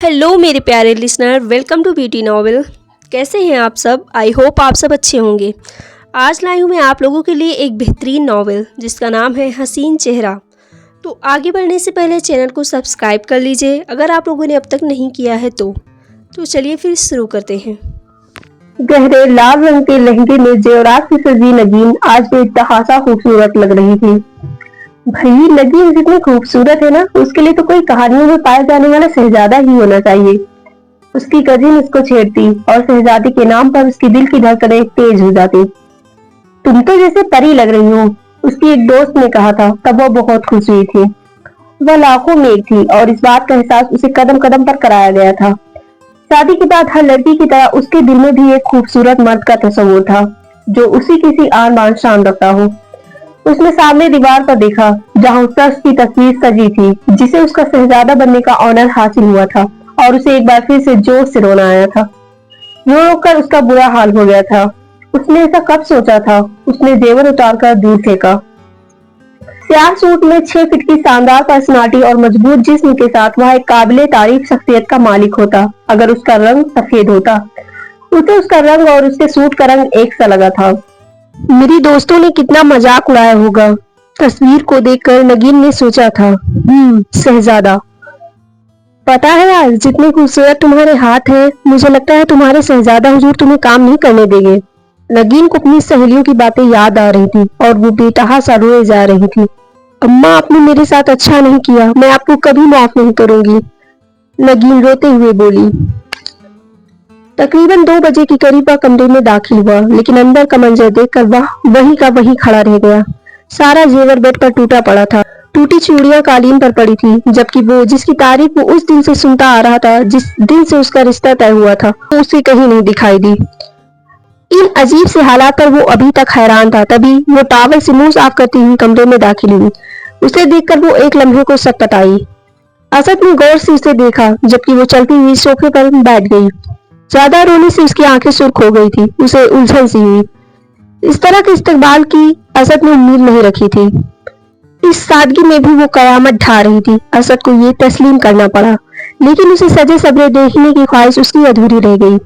Hello मेरे प्यारे listener, welcome to beauty novel. कैसे हैं आप सब? आई होप आप सब अच्छे होंगे। आज लाई हूँ मैं आप लोगों के लिए एक बेहतरीन नॉवल जिसका नाम है हसीन चेहरा। तो आगे बढ़ने से पहले चैनल को सब्सक्राइब कर लीजिए अगर आप लोगों ने अब तक नहीं किया है तो चलिए फिर शुरू करते हैं। गहरे लाल रंग के लहंगे में जेवरात से सजी नगीन आज बेतहाशा खूबसूरत लग रही थी। भाई नगीन जितनी खूबसूरत है ना, उसके लिए तो कोई कहानियों में पाया जाने वाला शहजादा ही होना चाहिए। उसकी कजिन उसको छेड़ती और शहजादी के नाम पर उसकी दिल की धड़कनें तेज हो जाती। तुम तो जैसे परी लग रही हो, उसकी एक दोस्त ने कहा था। तब वो बहुत खुश हुई थी। वह लाखों में एक थी और इस बात का एहसास उसे कदम कदम पर कराया गया था। शादी के बाद हर लड़की की तरह उसके दिल में भी एक खूबसूरत मर्द का तस्वीर था जो उसी किसी आन बान शान रखता हो। उसने सामने दीवार पर देखा जहां उस शख्स की तस्वीर सजी थी जिसे उसका शहजादा बनने का ऑनर हासिल हुआ था, और उसे एक बार फिर से जोर से रोना आया था। रो कर उसका बुरा हाल हो गया था। उसने ऐसा कब सोचा था? उसने जेवर उतारकर दूर फेंका। स्याह सूट में 6 फीट की शानदार पर्सनालिटी और मजबूत जिस्म के साथ वह एक काबिले तारीफ शख्सियत का मालिक होता अगर उसका रंग सफेद होता। उसे उसका रंग और उसके सूट का रंग एक सा लगा था। मेरी दोस्तों ने कितना मजाक उड़ाया होगा। तस्वीर को देखकर नगीन ने सोचा था, शहजादा। पता है यार, जितने खूबसूरत तुम्हारे हाथ हैं, मुझे लगता है तुम्हारे शहजादा हुजूर तुम्हें काम नहीं करने देंगे। नगीन को अपनी सहेलियों की बातें याद आ रही थी और वो बेतहाशा रोए जा रही थी। अम्मा, आपने मेरे साथ अच्छा नहीं किया, मैं आपको कभी माफ नहीं करूंगी, नगीन रोते हुए बोली। तकरीबन 2 बजे के करीब वह कमरे में दाखिल हुआ, लेकिन अंदर का मंजर देखकर वह वही का वही खड़ा रह गया। सारा जेवर बेड पर टूटा पड़ा था। टूटी चूड़ियां कालीन पर पड़ी थी, जबकि वो जिसकी तारीफ वो उस दिन से सुनता आ रहा था, जिस दिन से उसका रिश्ता तय हुआ था, वो उसे कहीं नहीं दिखाई दी। इन अजीब से हालात पर वो अभी तक हैरान था। तभी वो टॉवल से मुंह साफ करती हुई कमरे में दाखिल हुई। उसे देखकर वो एक लम्हे को सटपटाई। असद ने गौर से उसे देखा, जबकि वो चलती हुई सोफे पर बैठ गई। ज्यादा रोने से उसकी आंखें सुर्ख हो गई थी। उसे उलझन सी हुई। इस तरह के इस्तकबाल की असद ने उम्मीद नहीं रखी थी। इस सादगी में भी वो कयामत ढा रही थी। असद को ये तस्लीम करना पड़ा, लेकिन उसे सजे सब्रे देखने की ख्वाहिश उसकी अधूरी रह गई।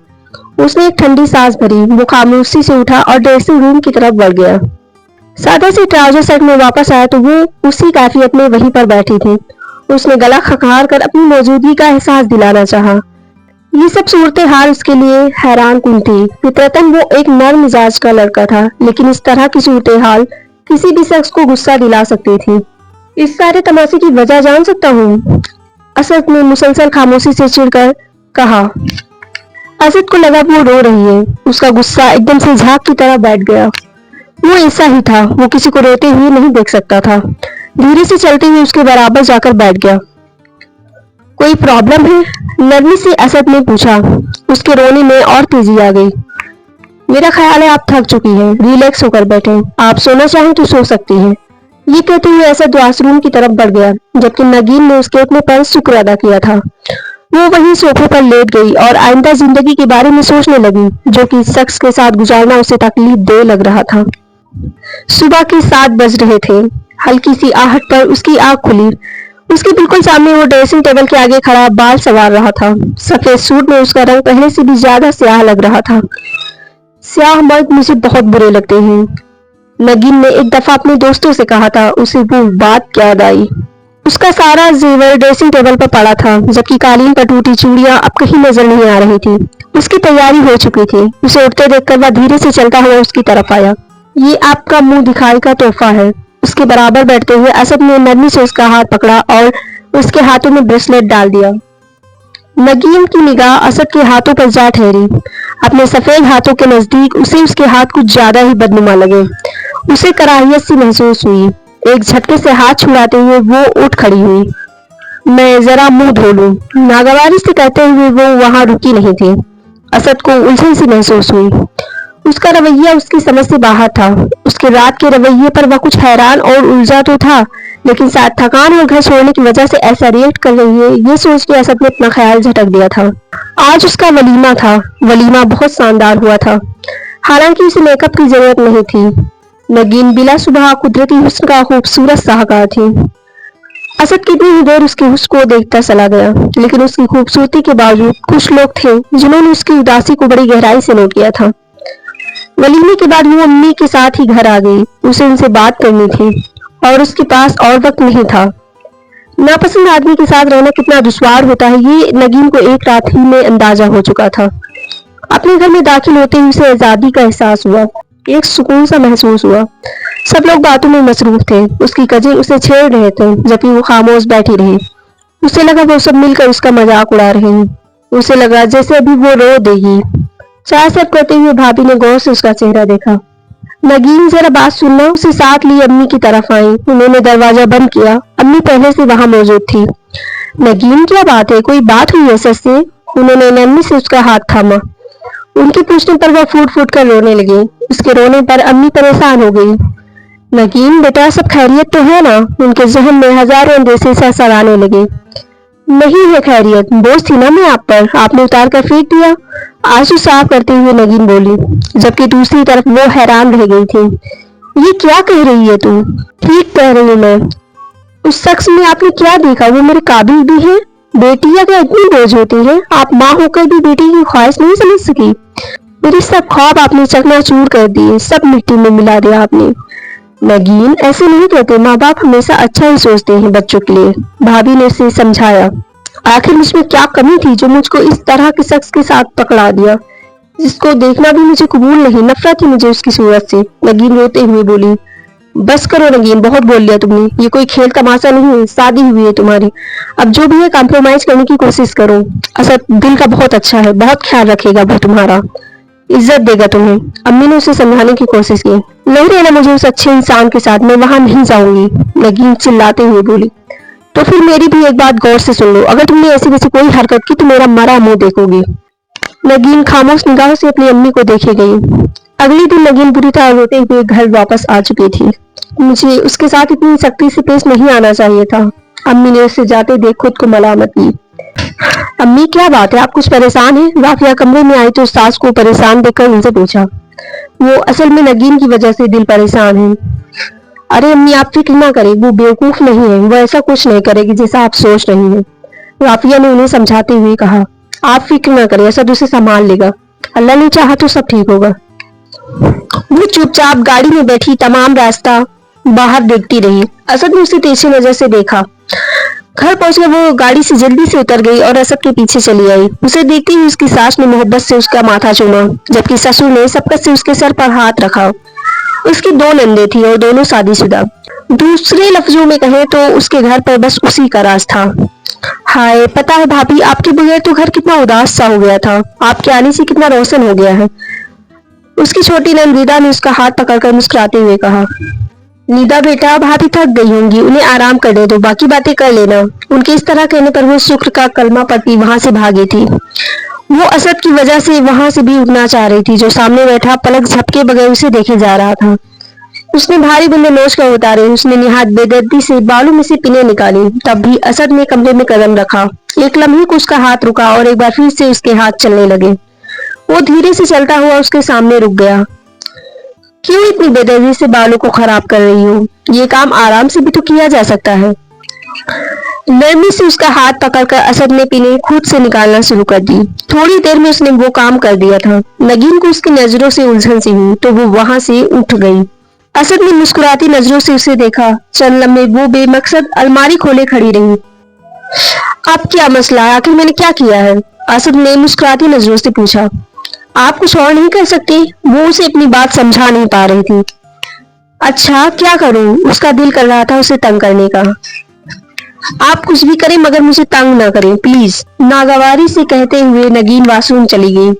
उसने एक ठंडी सांस भरी। वो खामोशी से उठा और ड्रेसिंग रूम की तरफ बढ़ गया। सादा से ट्राउजर सेट में वापस आया तो वो उसी कैफियत में वहीं पर बैठी थी। उसने गला खखार कर अपनी मौजूदगी का एहसास दिलाना चाहा। ये सब सूरत हाल उसके लिए हैरान कुन थी। फितरतन वो एक नर्म मिजाज का लड़का था, लेकिन इस तरह की सूरत हाल किसी भी शख्स को गुस्सा दिला सकती थी। इस सारे तमाशे की वजह जान सकता हूँ? असद ने मुसलसल खामोशी से चिढ़कर कहा। असद को लगा वो रो रही है। उसका गुस्सा एकदम से झाग की तरह बैठ गया। वो ऐसा ही था, वो किसी को रोते हुए नहीं देख सकता था। धीरे से चलते हुए उसके बराबर जाकर बैठ गया। कोई प्रॉब्लम है? नरमी से असद ने पूछा। उसके रोने में और तेजी आ गई। मेरा ख्याल है आप थक चुकी हैं, रिलैक्स होकर बैठें, आप सोना चाहें तो सो सकती हैं। ये कहते हुए असद वॉशरूम की तरफ बढ़ गया, जबकि नगीन ने उसके उठने पर शुक्र अदा किया था। वो वहीं सोफे पर लेट गई और आइंदा जिंदगी के बारे में सोचने लगी, जो कि इस शख्स के साथ गुजारना उसे तकलीफ दे लग रहा था। सुबह के 7 बज रहे थे। हल्की सी आहट पर उसकी आंख खुली। उसके बिल्कुल सामने वो ड्रेसिंग टेबल के आगे खड़ा बाल संवार रहा था। सफेद सूट में उसका रंग पहले से भी ज्यादा स्याह लग रहा था। स्याह मर्द मुझे बहुत बुरे लगते हैं, नगीन ने एक दफा अपने दोस्तों से कहा था। उसे वो बात याद आई। उसका सारा जेवर ड्रेसिंग टेबल पर पड़ा था, जबकि कालीन पर टूटी चूड़ियां अब कहीं नजर नहीं आ रही थी। उसकी तैयारी हो चुकी थी। उसे उठते देखकर वह धीरे से चलता हुआ उसकी तरफ आया। ये आपका मुंह दिखाई का तोहफा है। उसके बराबर बैठते हुए असद ने नरमी से उसका हाथ पकड़ा और उसके हाथों में ब्रेसलेट डाल दिया। नगीन की निगाह असद के हाथों पर जा ठहरी। अपने सफेद हाथों के नजदीक उसे उसके हाथ कुछ ज्यादा ही बदनुमा लगे। उसे कराहियत सी महसूस हुई। एक झटके से हाथ छुड़ाते हुए वो उठ खड़ी हुई। मैं जरा मुंह धो लूं, नागवारी से कहते हुए वो वहां रुकी नहीं थी। असद को उलझन सी महसूस हुई। उसका रवैया उसकी समझ से बाहर था। उसके रात के रवैये पर वह कुछ हैरान और उलझा तो था, लेकिन शायद थकान और घर छोड़ने की वजह से ऐसा रिएक्ट कर रही है, ये सोच के असद ने अपना ख्याल झटक दिया था। आज उसका वलीमा था। वलीमा बहुत शानदार हुआ था, हालांकि उसे मेकअप की जरूरत नहीं थी। नगीन बिला सुबह कुदरती हुस्न का खूबसूरत शाहकार थी। اسد کتنی ہی دیر اس کو دیکھتا چلا گیا، لیکن اس کی خوبصورتی کے باوجود کچھ لوگ تھے جنہوں نے اس کی اداسی کو بڑی گہرائی سے نوٹ کیا تھا۔ ولیمے کے بعد وہ امی کے ساتھ ہی گھر آ گئی۔ اسے ان سے بات کرنی تھی اور اس کے پاس اور وقت نہیں تھا۔ ناپسند آدمی کے ساتھ رہنا کتنا دشوار ہوتا ہے یہ نگین کو ایک رات ہی میں اندازہ ہو چکا تھا۔ اپنے گھر میں داخل ہوتے ہی اسے آزادی کا احساس ہوا، ایک سکون سا محسوس ہوا۔ سب لوگ باتوں میں مصروف تھے، اس کی کزن اسے چھیڑ رہے تھے جبکہ وہ خاموش بیٹھی رہی۔ اسے لگا وہ سب مل کر اس کا مذاق اڑا رہے ہیں۔ اسے لگا جیسے ابھی وہ رو دے گی۔ چائے سرو کرتے ہوئے بھابھی نے غور سے اس کا چہرہ دیکھا۔ نگین ذرا بات سننا، اسے ساتھ لی امی کی طرف آئی۔ انہوں نے دروازہ بند کیا۔ امی پہلے سے وہاں موجود تھی۔ نگین کیا بات ہے، کوئی بات ہوئی ہے سچ سے؟ انہوں نے نرمی سے اس کا ہاتھ تھاما۔ ان کے پوچھنے پر وہ پھوٹ پھوٹ کر رونے لگی۔ اس کے رونے پر امی پریشان ہو گئی۔ نگین بیٹا سب خیریت تو ہے نا؟ ان کے ذہن میں ہزاروں اندیشے سرسرانے لگے۔ نہیں ہے خیریت، بوجھ تھی نا میں آپ پر، آپ نے اتار کر پھینک دیا، آنسو صاف کرتے ہوئے نگین بولی، جبکہ دوسری طرف وہ حیران رہ گئی تھی۔ یہ کیا کہہ رہی ہے تو؟ ٹھیک کہہ رہی ہوں میں۔ اس شخص میں آپ نے کیا دیکھا؟ وہ میرے قابل بھی ہے؟ بیٹیاں کیا اتنی بوجھ ہوتی ہیں؟ آپ ماں ہو کر بھی بیٹی کی خواہش نہیں سمجھ سکی؟ میرے سب خواب آپ نے چکنا چور کر دیے، سب مٹی میں ملا دیا آپ نے۔ نگین ایسے نہیں کہتے، ماں باپ ہمیشہ اچھا ہی سوچتے ہیں بچوں کے لیے، بھابھی نے اسے سمجھایا۔ آخر مجھ میں کیا کمی تھی جو مجھ کو اس طرح کے شخص کے ساتھ پکڑا دیا، جس کو دیکھنا بھی مجھے قبول نہیں، نفرت تھی مجھے اس کی صورت سے۔ نگین روتے ہوئے بولی۔ بس کرو نگین، بہت بول لیا تم نے، یہ کوئی کھیل تماشا نہیں ہے، شادی ہوئی ہے تمہاری، اب جو بھی ہے کمپرومائز کرنے کی کوشش کرو۔ اسد دل کا بہت اچھا ہے، بہت خیال رکھے گا وہ تمہارا، عزت دے گا تمہیں۔ امی نے اسے سمجھانے کی کوشش کی۔ نہیں رہنا مجھے اس اچھے انسان کے ساتھ، میں وہاں نہیں جاؤں گی، نگین چلاتے ہوئے بولی۔ تو پھر میری بھی ایک بات غور سے سن لو، اگر تم نے ایسی ویسی کوئی حرکت کی تو میرا مرا منہ دیکھو گی۔ نگین خاموش نگاہوں سے اپنی امی کو دیکھے گئی۔ اگلی دن نگین بری طرح روتے ہوئے گھر واپس آ چکی تھی۔ مجھے اس کے ساتھ اتنی سختی سے پیش نہیں آنا چاہیے تھا، امی نے اسے جاتے دیکھ خود کو ملامت کی۔ امی کیا بات ہے، آپ کچھ پریشان ہیں؟ رافیہ کمرے میں آئی تو ساس کو پریشان دیکھ کر ان سے پوچھا۔ وہ اصل میں نگین کی وجہ سے دل پریشان ہے۔ ارے امی آپ فکر نہ کریں، وہ بیوقوف نہیں ہے، وہ ایسا کچھ نہیں کرے گی جیسا آپ سوچ رہی ہیں، رافیہ نے انہیں سمجھاتے ہوئے کہا۔ آپ فکر نہ کریں، اسد اسے سنبھال لے گا، اللہ نے چاہا تو سب ٹھیک ہوگا۔ وہ چپ چاپ گاڑی میں بیٹھی تمام راستہ باہر دیکھتی رہی۔ اسد نے اسے تیزی نظر سے دیکھا۔ گھر پہنچ کر وہ گاڑی سے جلدی سے اتر گئی اور اسد کے پیچھے چلی آئی۔ اسے دیکھتی ہوئی اس کی ساس نے محبت سے اس کا ماتھا چوما، جبکہ سسر نے سبقت سے اس کے سر پر ہاتھ رکھا۔ اس کی 2 نندیں تھیں اور دونوں شادی شدہ۔ دوسرے لفظوں میں کہیں تو اس کے گھر پر بس اسی کا راز تھا۔ ہائے پتا ہے بھابھی، آپ کے بغیر تو گھر کتنا اداس سا ہو گیا تھا، آپ کے آنے سے کتنا روشن ہو گیا ہے۔ اس کی چھوٹی نند ریدا نے اس کا ہاتھ پکڑ کر مسکراتے ہوئے کہا۔ نیدا بیٹا، بھابھی تھک گئی ہوں گی، انہیں آرام کرنے دو، باقی باتیں کر لینا۔ ان کے اس طرح کہنے پر وہ شکر کا کلمہ پڑھتی وہاں سے بھاگی تھی۔ وہ اسد کی وجہ سے وہاں سے بھی اٹھنا چاہ رہی تھی جو سامنے بیٹھا پلک جھپکے بغیر اسے دیکھے جا رہا تھا۔ اس نے بھاری بندے نوچ کر اتارے، اس نے نہایت بے دردی سے بالوں میں سے پنیں نکالی، تب بھی اسد نے کمرے میں قدم رکھا۔ ایک لمحے کو اس کا ہاتھ رکا اور ایک بار پھر سے اس کے ہاتھ چلنے لگے۔ وہ دھیرے سے چلتا ہوا اس کے سامنے رک گیا۔ کیوں اتنی بے دردی سے بالوں کو خراب کر رہی ہو؟ یہ کام آرام سے بھی تو کیا جا سکتا ہے۔ نرمی سے اس کا ہاتھ پکڑ کر اسد نے پنیں خود سے نکالنا شروع کر دی۔ تھوڑی دیر میں اس نے وہ کام کر دیا تھا۔ نگین کو اس کی نظروں سے الجھن سی ہوئی تو وہ وہاں سے اٹھ گئی۔ اسد نے مسکراتی نظروں سے اسے دیکھا۔ چند لمحے وہ بے مقصد الماری کھولے کھڑی رہی۔ اب کیا مسئلہ ہے؟ آخر میں نے کیا کیا ہے؟ اسد نے مسکراتی نظروں سے پوچھا۔ آپ کچھ اور نہیں کر سکتے؟ وہ اسے اپنی بات سمجھا نہیں پا رہی تھی۔ اچھا کیا کروں؟ اس کا دل کر رہا تھا اسے تنگ کرنے کا۔ آپ کچھ بھی کریں مگر مجھے تنگ نہ کریں پلیز، ناگواری سے کہتے ہوئے نگین واش روم چلی گئی۔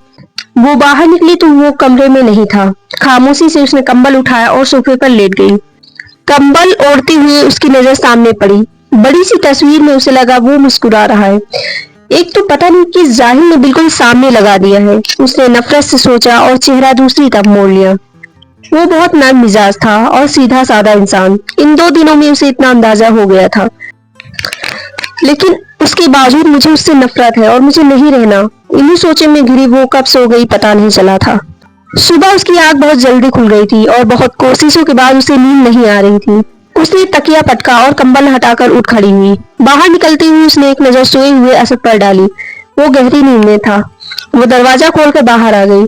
وہ باہر نکلی تو وہ کمرے میں نہیں تھا۔ خاموشی سے اس نے کمبل اٹھایا اور صوفے پر لیٹ گئی۔ کمبل اوڑھتے ہوئے اس کی نظر سامنے پڑی۔ بڑی سی تصویر میں اسے لگا وہ مسکرا رہا ہے۔ ایک تو پتہ نہیں کس ظاہر نے بالکل سامنے لگا دیا ہے۔ اس نے نفرت سے سوچا اور چہرہ دوسری طرف موڑ لیا۔ وہ بہت نرم مزاج تھا اور سیدھا سادہ انسان، ان 2 دنوں میں اسے اتنا اندازہ ہو گیا تھا، لیکن اس کے باوجود مجھے اس سے نفرت ہے اور مجھے نہیں رہنا۔ انہی سوچے میں گھری وہ کب سو گئی پتہ نہیں چلا تھا۔ صبح اس کی آنکھ بہت جلدی کھل گئی تھی اور بہت کوششوں کے بعد اسے نیند نہیں آ رہی تھی۔ उसने तकिया पटका और कंबल हटाकर उठ खड़ी हुई। बाहर निकलते हुए उसने एक नजर सोए हुए असद पर डाली। वो गहरी नींद में था। वो दरवाजा खोलकर बाहर आ गई।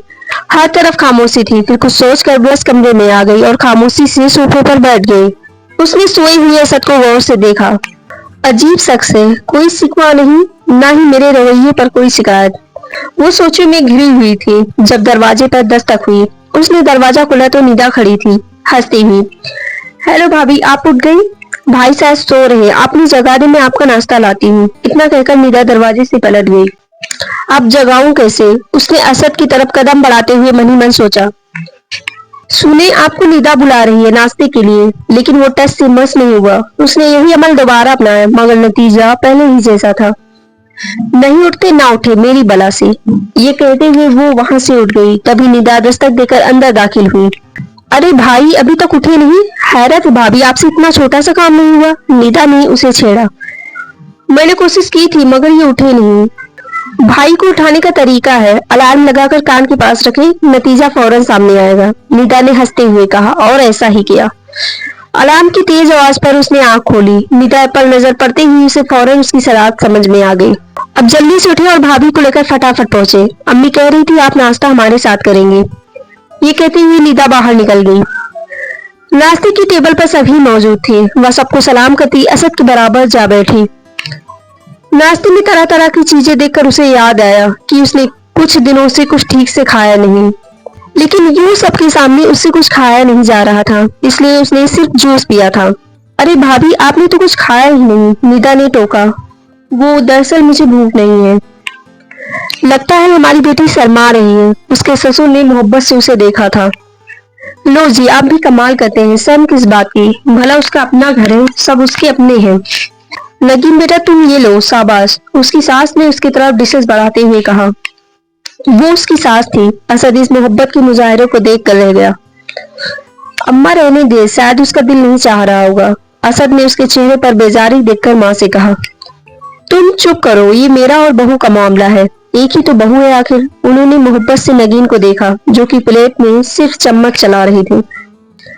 हर तरफ खामोशी थी। फिर कुछ सोचकर वो इस कमरे में आ गई और खामोशी से सोफे पर बैठ गई। उसने सोए हुए असद को गौर से देखा। अजीब शख्स है, कोई शिकवा नहीं, ना ही मेरे रवैये पर कोई शिकायत। वो सोचों में घिरी हुई थी जब दरवाजे पर दस्तक हुई। उसने दरवाजा खोला तो निदा खड़ी थी, हंसती हुई। हेलो भाभी, आप उठ गई? भाई शायद सो रहे हैं, आपने जगा दे, मैं आपका नाश्ता लाती हूँ। इतना कहकर निदा दरवाजे से पलट गई। अब जगाऊं कैसे? उसने असद की तरफ कदम बढ़ाते हुए मन ही मन सोचा। सुने, आपको निदा बुला रही है नाश्ते के लिए, लेकिन वो टस से मस नहीं हुआ। उसने यही अमल दोबारा अपनाया, मगर नतीजा पहले ही जैसा था। नहीं उठते ना उठे, मेरी बला से। ये कहते हुए वो वहां से उठ गई। तभी निदा दस्तक देकर अंदर दाखिल हुई। अरे भाई, अभी तक उठे नहीं? हैरत है भाभी, आपसे इतना छोटा सा काम नहीं हुआ? निदा ने उसे छेड़ा। मैंने कोशिश की थी मगर ये उठे नहीं। भाई को उठाने का तरीका है, अलार्म लगाकर कान के पास रखें, नतीजा फौरन सामने आएगा। निदा ने हंसते हुए कहा और ऐसा ही किया। अलार्म की तेज आवाज पर उसने आंख खोली। निदा पर नजर पड़ते ही उसे फौरन उसकी शरारत समझ में आ गई। अब जल्दी से उठे और भाभी को लेकर फटाफट पहुंचे। अम्मी कह रही थी आप नाश्ता हमारे साथ करेंगे। ये कहती हुई निदा बाहर निकल गई। नाश्ते की टेबल पर सभी मौजूद थे। वह सबको सलाम करती असद के बराबर जा बैठी। नाश्ते में तरह तरह की चीजें देखकर उसे याद आया कि उसने कुछ दिनों से कुछ ठीक से खाया नहीं, लेकिन यूं सबके सामने उससे कुछ खाया नहीं जा रहा था, इसलिए उसने सिर्फ जूस पिया था। अरे भाभी, आपने तो कुछ खाया ही नहीं, निदा ने टोका। वो दरअसल मुझे भूख नहीं है। लगता है हमारी बेटी शर्मा रही है। उसके ससुर ने मोहब्बत से उसे देखा था। लो जी, आप भी कमाल करते हैं, शर्म किस बात की? भला उसका अपना घर है, सब उसके अपने हैं। नगीन बेटा, तुम ये लो, शाबाश। उसकी सास ने उसकी तरफ डिशेस बढ़ाते हुए कहा। वो उसकी सास थी। असद इस मोहब्बत के मुजाहरे को देख कर रह गया। अम्मा रहने दे, शायद उसका दिल नहीं चाह रहा होगा। असद ने उसके चेहरे पर बेजारी देखकर माँ से कहा। तुम चुप करो, ये मेरा और बहू का मामला है। एक ही तो बहू है आखिर। उन्होंने मोहब्बत से नगीन को देखा, जो कि प्लेट में सिर्फ चम्मच चला रही थी।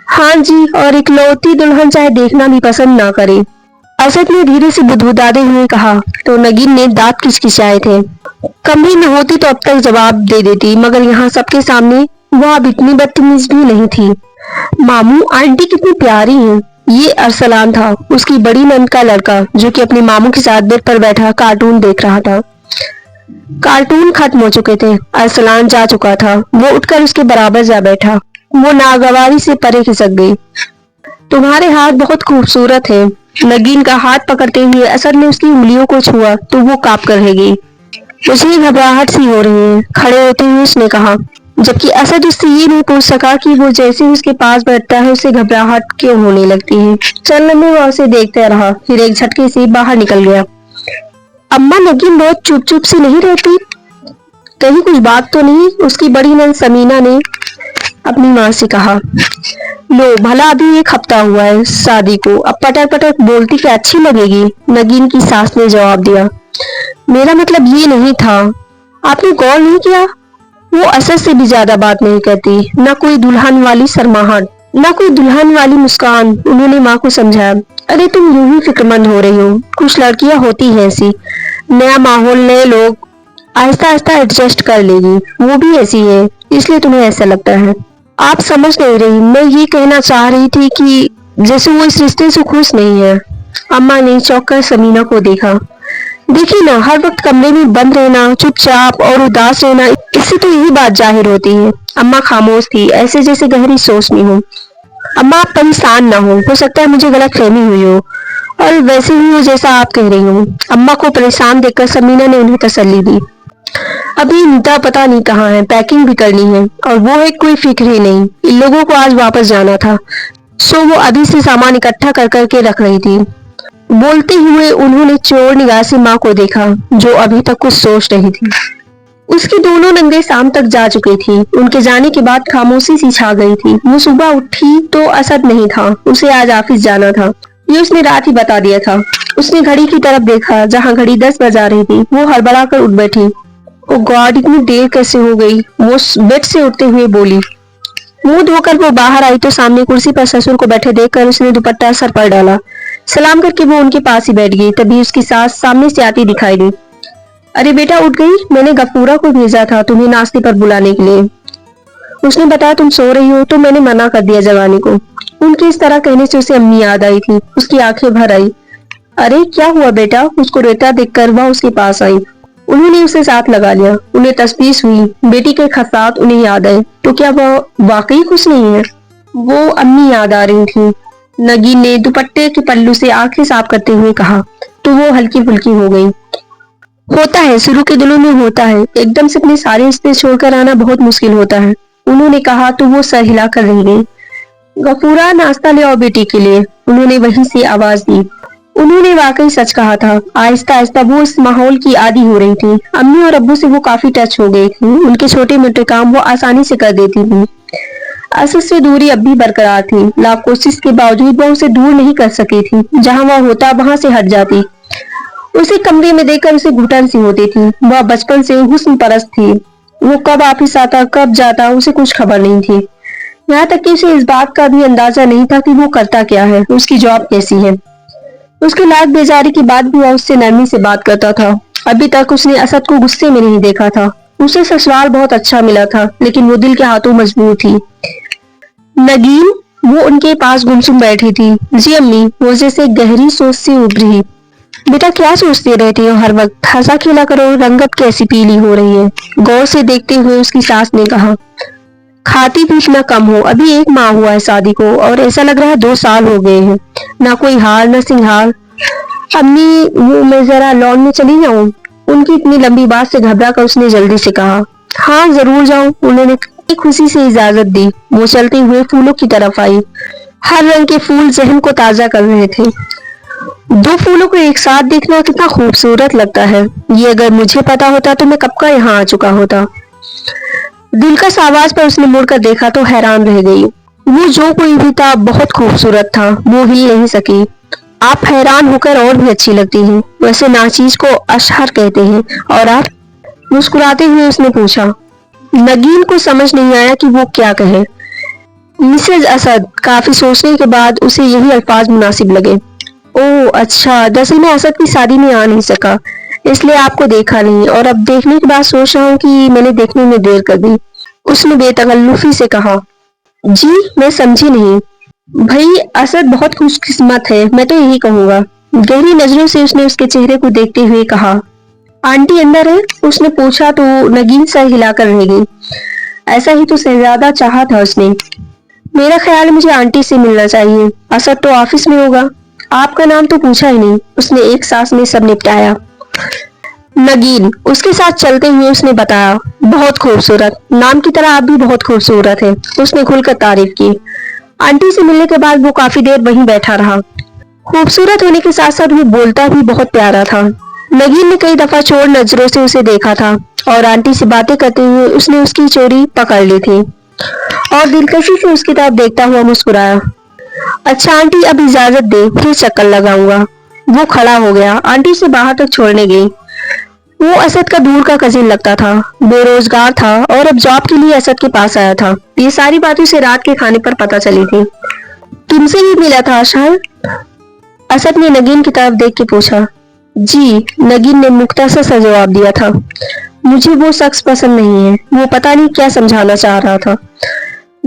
हाँ जी, और इकलौती दुल्हन चाहे देखना भी पसंद ना करे। असद ने धीरे से बुदबुदाते हुए कहा तो नगीन ने दांत किचकिचाए थे। कमरे में होती तो अब तक जवाब दे देती, मगर यहाँ सबके सामने वह अब इतनी बदतमीज भी नहीं थी। मामू, आंटी कितनी प्यारी हैं। ये अरसलान था, उसकी बड़ी नंद का लड़का, जो कि अपने मामू के साथ बेड पर बैठा कार्टून देख रहा था। कार्टून खत्म हो चुके थे। अरसलान जा चुका था। वो उठकर उसके बराबर जा बैठा। वो नागवारी से परे खिसक गई। तुम्हारे हाथ बहुत खूबसूरत हैं। नगीन का हाथ पकड़ते हुए असद ने उसकी उंगलियों को छुआ तो वो कांप कर रह गई। उसे घबराहट सी हो रही है, खड़े होते हुए उसने कहा, जबकि असद उससे ये नहीं पूछ सका कि वो जैसे ही उसके पास बैठता है उसे घबराहट क्यों होने लगती है। चंद लम्हे वह उसे देखता रहा, फिर एक झटके से बाहर निकल गया। अम्मा, नगीन बहुत चुप चुप सी नहीं रहती? कहीं कुछ बात तो नहीं? उसकी बड़ी नंद समीना ने अपनी माँ से कहा। लो, भला अभी एक हफ्ता हुआ है शादी को, अब पटक पटक बोलती क्या अच्छी लगेगी? नगीन की सास ने जवाब दिया। मेरा मतलब ये नहीं था। आपने गौर नहीं किया? वो असद से भी ज्यादा बात नहीं कहती। ना कोई दुल्हन वाली शर्माहट, ना कोई दुल्हन वाली मुस्कान। उन्होंने माँ को समझाया। अरे तुम यूं ही फिक्रमंद हो रही हो। कुछ लड़कियां होती हैं ऐसी, नया माहौल, नए लोग, आहिस्ता आहिस्ता एडजस्ट कर लेगी। वो भी ऐसी है, इसलिए तुम्हें ऐसा लगता है। आप समझ नहीं रही। मैं ये कहना चाह रही थी कि जैसे वो इस रिश्ते से खुश नहीं है। अम्मा ने चौंक कर समीना को देखा। देखिए ना, हर वक्त कमरे में बंद रहना, चुपचाप और उदास रहना, इससे तो यही बात जाहिर होती है। अम्मा खामोश थी, ऐसे जैसे गहरी सोच में हो। अम्मा, आप परेशान ना हो सकता है मुझे गलतफहमी हुई हो, और वैसे ही हो जैसा आप कह रही हो। अम्मा को परेशान देखकर समीना ने उन्हें तसल्ली दी। अभी निदा पता नहीं कहाँ है, पैकिंग भी करनी है, और वो है कोई फिक्र ही नहीं। इन लोगों को आज वापस जाना था, सो वो अभी से सामान इकट्ठा कर करके रख रही थी। बोलते हुए उन्होंने चोर निगाह से माँ को देखा, जो अभी तक कुछ सोच रही थी। उसकी दोनों नंदे शाम तक जा चुकी थी। उनके जाने के बाद खामोशी सी छा गई थी। वो सुबह उठी तो असद नहीं था, उसे आज ऑफिस जाना था। ये उसने रात ही बता दिया था। उसने घड़ी की तरफ देखा, जहाँ घड़ी 10 बजा रही थी। वो हड़बड़ा कर उठ बैठी। ओ गॉड, इतनी देर कैसे हो गई? वो बेड से उठते हुए बोली। मुंह धोकर वो बाहर आई तो सामने कुर्सी पर ससुर को बैठे देखकर उसने दुपट्टा सर पर डाला। सलाम करके वो उनके पास ही बैठ गई। तभी उसकी सास सामने से आती दिखाई दी। अरे बेटा उठ गई, मैंने गफूरा को भेजा था तुम्हें नाश्ते पर बुलाने के लिए। उसने बताया तुम सो रही हो तो मैंने मना कर दिया जगाने को। उनके इस तरह कहने से उसे अम्मी याद आई थी। उसकी आंखें भर आई। अरे क्या हुआ बेटा? उसको रोता देखकर वह उसके पास आई। उन्होंने उसे साथ लगा लिया। उन्हें तशवीश हुई, बेटी के खसात उन्हें याद आए। तो क्या वह वाकई खुश नहीं है? वो अम्मी याद आ रही थी। नगीन ने दुपट्टे के पल्लू से आंखें साफ करते हुए कहा। तो वो हल्की फुल्की हो गई। होता है, शुरू के दिनों में होता है, एकदम से अपने सारे रिश्ते छोड़कर आना बहुत मुश्किल होता है, उन्होंने कहा तो वो सर हिलाकर रह गई। गफूरा नाश्ता ले आओ बेटी के लिए, उन्होंने वहीं से आवाज दी। उन्होंने वाकई सच कहा था। आहिस्ता आहिस्ता वो इस माहौल की आदी हो रही थी। अम्मी और अब्बू से वो काफी टच हो गई थी। उनके छोटे मोटे काम वो आसानी से कर देती थी। असद से दूरी अब भी बरकरार थी। लाख कोशिश के बावजूद वह उसे दूर नहीं कर सकी थी। जहां वह होता वहां से हट जाती। उसे कमरे में देखकर उसे घुटन सी होती थी। वह बचपन से हुस्न परस्त थी। वो कब ऑफिस आता कब जाता उसे कुछ खबर नहीं थी। यहाँ तक कि उसे इस बात का भी अंदाजा नहीं था कि वो करता क्या है, उसकी जॉब कैसी है। उसके लाख बेजारी के बाद भी वह उससे नरमी से बात करता था। अभी तक उसने असद को गुस्से में नहीं देखा था। उसे ससुराल बहुत अच्छा मिला था, लेकिन वो दिल के हाथों मजबूर थी। नगीन वो उनके पास गुमसुम बैठी थी। जी अम्मी, वो जैसे गहरी सोच से उभरी। बेटा क्या सोचते रहती हो हर वक्त? हंसा खेला करो, रंगत कैसी पीली हो रही है। गौर से देखते हुए उसकी सास ने कहा। खाती पीतना कम हो, अभी 1 माह हुआ है शादी को और ऐसा लग रहा है 2 साल हो गए हैं। ना कोई हार न सिंगार। अम्मी वो मैं जरा लॉन में चली जाऊं? उनकी इतनी लंबी बात से घबरा कर उसने जल्दी से कहा। हाँ जरूर जाओ, उन्होंने खुशी से इजाजत दी। वो चलते हुए फूलों की तरफ आई। हर रंग के फूल जहन को ताजा कर रहे थे। 2 फूलों को एक साथ देखना कितना खूबसूरत लगता है। ये अगर मुझे पता होता तो मैं कब का यहाँ आ चुका होता। दिलकश आवाज पर उसने मुड़कर देखा तो हैरान रह गई। वो जो कोई भी था बहुत खूबसूरत था। वो हिल नहीं सकी। आप हैरान होकर और भी अच्छी लगती हैं। वैसे नाचीज को अशहर कहते हैं और आप? मुस्कुराते हुए उसने पूछा। नगीन को समझ नहीं आया कि वो क्या कहे। मिसेज असद, काफी सोचने के बाद उसे यही अल्फाज मुनासिब लगे। ओह अच्छा, दरअसल मैं असद की शादी में आ नहीं सका, इसलिए आपको देखा नहीं और अब देखने के बाद सोच रहा हूँ कि मैंने देखने में देर कर दी। उसने बेतकल्लुफी से कहा। जी मैं समझी नहीं। भाई असद बहुत खुशकिस्मत है, मैं तो यही कहूँगा। गहरी नजरों से उसने उसके चेहरे को देखते हुए कहा। आंटी अंदर है? उसने पूछा तो नगीन सर हिलाकर रह गई। ऐसा ही तो शहजादा चाहा था उसने। मेरा ख्याल है मुझे आंटी से मिलना चाहिए। असद तो ऑफिस में होगा। आपका नाम तो पूछा ही नहीं। उसने एक सांस में सब निपटाया। नगीन उसके साथ चलते हुए उसने बताया। बहुत खूबसूरत, नाम की तरह आप भी बहुत खूबसूरत है। उसने खुलकर तारीफ की। आंटी से मिलने के बाद वो काफी देर वहीं बैठा रहा। खूबसूरत होने के साथ साथ वो बोलता भी बहुत प्यारा था। नगीन ने कई दफा चोर नजरों से उसे देखा था और आंटी से बातें करते हुए उसने उसकी चोरी पकड़ ली थी और दिलकशी से उसकी तरफ देखता हुआ मुस्कुराया। अच्छा आंटी अब इजाजत दे, फिर चक्कर लगाऊंगा। वो खड़ा हो गया, आंटी से बाहर तक छोड़ने गई। वो असद का दूर का कजिन लगता था, बेरोजगार था और अब जॉब के लिए असद के पास आया था। ये सारी बातें उसे रात के खाने पर पता चली थी। तुमसे भी मिला था शायद? असद ने नगीन की तरफ देख के पूछा। जी, नगीन ने मुख्तसर सा जवाब दिया था। मुझे वो शख्स पसंद नहीं है। वो पता नहीं क्या समझाना चाह रहा था।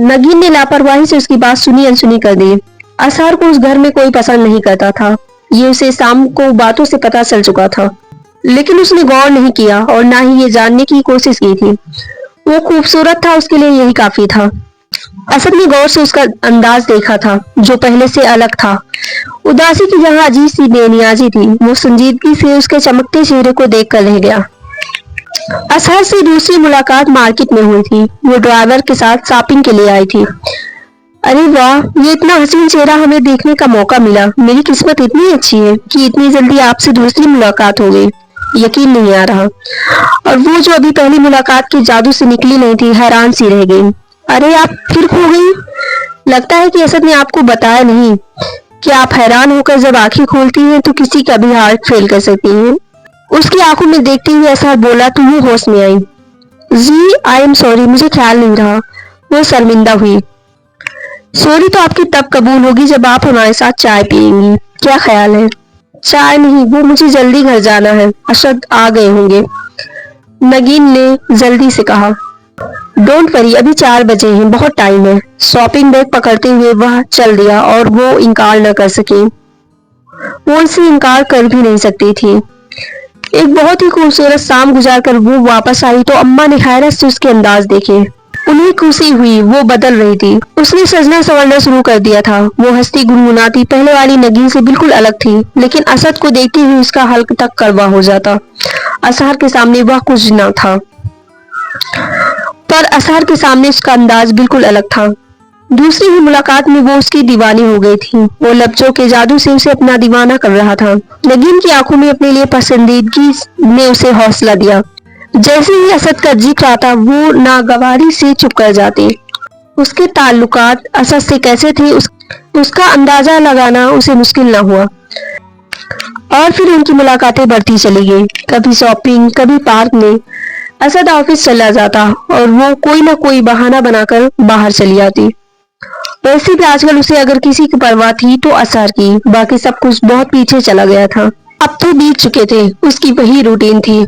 नगीन ने लापरवाही से उसकी बात सुनी अनसुनी कर दी। असहर को उस घर में कोई पसंद नहीं करता था। ये उसे शाम को बातों से पता चल चुका था, लेकिन उसने गौर नहीं किया और ना ही ये जानने की कोशिश की थी। वो खूबसूरत था, उसके लिए यही काफी था। असद ने गौर से उसका अंदाज देखा था जो पहले से अलग था। उदासी की जगह अजीब सी बेनियाजी थी। वो संजीदगी से उसके चमकते चेहरे को देख कर रह गया। असहर से दूसरी मुलाकात मार्केट में हुई थी। वो ड्राइवर के साथ शॉपिंग के लिए आई थी। अरे वाह, ये इतना हसीन चेहरा हमें देखने का मौका मिला। मेरी किस्मत इतनी अच्छी है कि इतनी जल्दी आपसे दूसरी मुलाकात हो गई। यकीन नहीं आ रहा। और वो जो अभी पहली मुलाकात के जादू से निकली नहीं थी, हैरान सी रह गई। अरे आप फिर खो गई? लगता है कि असद ने आपको बताया नहीं कि आप हैरान होकर जब आंखें खोलती हैं तो किसी का भी हार्ट फेल कर सकती हैं। उसकी आंखों में देखते हुए असद बोला तो वो होश में आई। जी आई एम सॉरी, मुझे ख्याल नहीं रहा। वो शर्मिंदा हुई। सॉरी तो आपकी तब कबूल होगी जब आप हमारे साथ चाय पियेंगी, क्या ख्याल है? चाय नहीं, वो मुझे जल्दी घर जाना है, अशद आ गए होंगे, नगीन ने जल्दी से कहा। डोंट वरी, अभी 4 बजे हैं, बहुत टाइम है। शॉपिंग बैग पकड़ते हुए वह चल दिया और वो इनकार न कर सकी। वो इससे इनकार कर भी नहीं सकती थी। एक बहुत ही खूबसूरत शाम गुजार कर वो वापस आई तो अम्मा ने हैरत से उसके अंदाज देखे। उन्हें खुशी हुई, वो बदल रही थी। उसने सजना संवरना शुरू कर दिया था। वो हंसती गुनगुनाती पहले वाली नगीन से बिल्कुल अलग थी, लेकिन असद को देखते हुए उसका हल्क तक कड़वा हो जाता। असहर के सामने वह कुछ न था, पर असहर के सामने उसका अंदाज बिल्कुल अलग था। दूसरी ही मुलाकात में वो उसकी दीवानी हो गई थी। वो लफ्जों के जादू से उसे अपना दीवाना कर रहा था। नगीन की आंखों में अपने लिए पसंदीदगी ने उसे हौसला दिया। जैसे ही असद का जिक्र आता वो नागवारी से चुप कर जाती। उसके ताल्लुकात असद से कैसे थे उसका अंदाजा लगाना उसे मुश्किल न हुआ। और फिर उनकी मुलाकातें बढ़ती चली गई, कभी शॉपिंग, कभी पार्क में। असद ऑफिस चला जाता और वो कोई ना कोई बहाना बनाकर बाहर चली आती। वैसे भी आजकल उसे अगर किसी की परवाह थी तो असहर की, बाकी सब कुछ बहुत पीछे चला गया था। अब तो बीत चुके थे, उसकी वही रूटीन थी।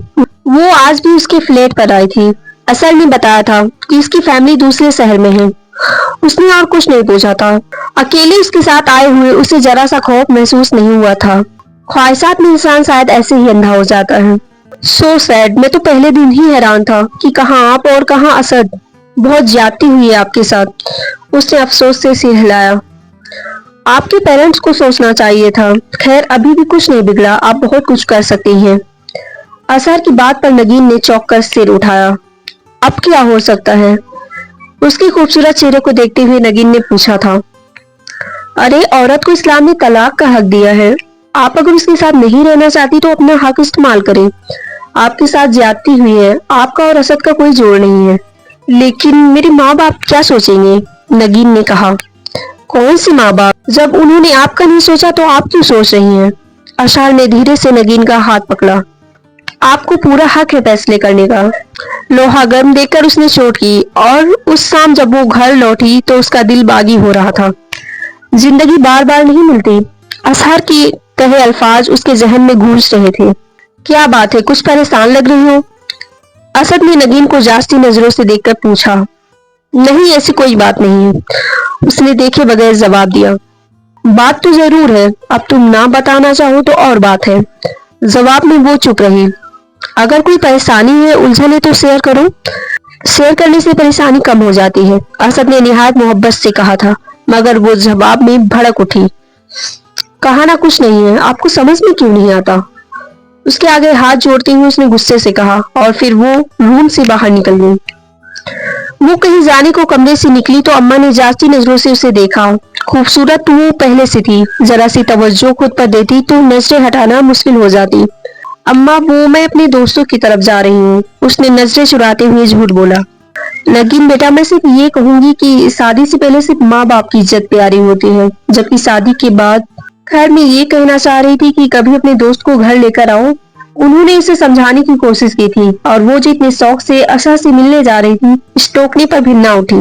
वो आज भी उसके फ्लैट पर आई थी। असहर ने बताया था कि उसकी फैमिली दूसरे शहर में है। उसने और कुछ नहीं पूछा था। अकेले उसके साथ आए हुए उसे जरा सा खौफ महसूस नहीं हुआ था। ख्वाहिशात में इंसान शायद ऐसे ही अंधा हो जाता है। सो सैड, मैं तो पहले दिन ही हैरान था कि कहाँ आप और कहाँ असद। बहुत ज्यादती हुई है आपके साथ। उसने अफसोस से सिर हिलाया। आपके पेरेंट्स को सोचना चाहिए था। खैर, अभी भी कुछ नहीं बिगड़ा, आप बहुत कुछ कर सकती हैं। असहर की बात पर नगीन ने चौंक कर सिर उठाया। अब क्या हो सकता है? उसके खूबसूरत चेहरे को देखते हुए नगीन ने पूछा था। अरे, औरत को इस्लाम ने तलाक का हक दिया है। आप अगर उसके साथ नहीं रहना चाहती तो अपना हक इस्तेमाल करें। आपके साथ ज्यादती हुई है, आपका और असद का कोई जोड़ नहीं है। लेकिन मेरे माँ बाप क्या सोचेंगे? नगीन ने कहा। कौन सी माँ बाप? जब उन्होंने आपका नहीं सोचा तो आप क्यों सोच रही हैं? असहर ने धीरे से नगीन का हाथ पकड़ा। आपको पूरा हक है फैसले करने का। लोहा गर्म देखकर उसने चोट की और उस शाम जब वो घर लौटी तो उसका दिल बागी हो रहा था। जिंदगी बार बार नहीं मिलती। असहर के कहे अल्फाज उसके जहन में गूंज रहे थे। क्या बात है, कुछ परेशान लग रही हो? असद ने नगीन को जांचती नजरों से देखकर पूछा। नहीं, ऐसी कोई बात नहीं है, उसने देखे बगैर जवाब दिया। बात तो जरूर है, अब तुम ना बताना चाहो तो और बात है। जवाब में वो चुप रही। अगर कोई परेशानी है, उलझन है तो शेयर करो। शेयर करने से परेशानी कम हो जाती है, असद ने निहायत मोहब्बत से कहा था, मगर वो जवाब में भड़क उठी। कहा ना कुछ नहीं है, आपको समझ में क्यों नहीं आता? उसके आगे हाथ जोड़ते हुए उसने गुस्से से कहा और फिर वो रूम से बाहर निकल गई। वो कहीं जाने को कमरे से निकली तो अम्मा ने जांचती नजरों से उसे देखा। खूबसूरत वो पहले से थी, जरा सी तवज्जो खुद पर देती तो नजरें हटाना मुश्किल हो जाती। अम्मा, वो मैं अपने दोस्तों की तरफ जा रही हूँ, उसने नजरें चुराते हुए झूठ बोला। लेकिन बेटा, मैं सिर्फ ये कहूंगी कि शादी से पहले सिर्फ माँ बाप की इज्जत प्यारी होती है, जबकि शादी के बाद। खैर, मैं ये कहना चाह रही थी कि कभी अपने दोस्त को घर लेकर आओ। उन्होंने इसे समझाने की कोशिश की थी और वो जो इतने शौक से असहर से मिलने जा रही थी, इस टोकने पर भी ना उठी।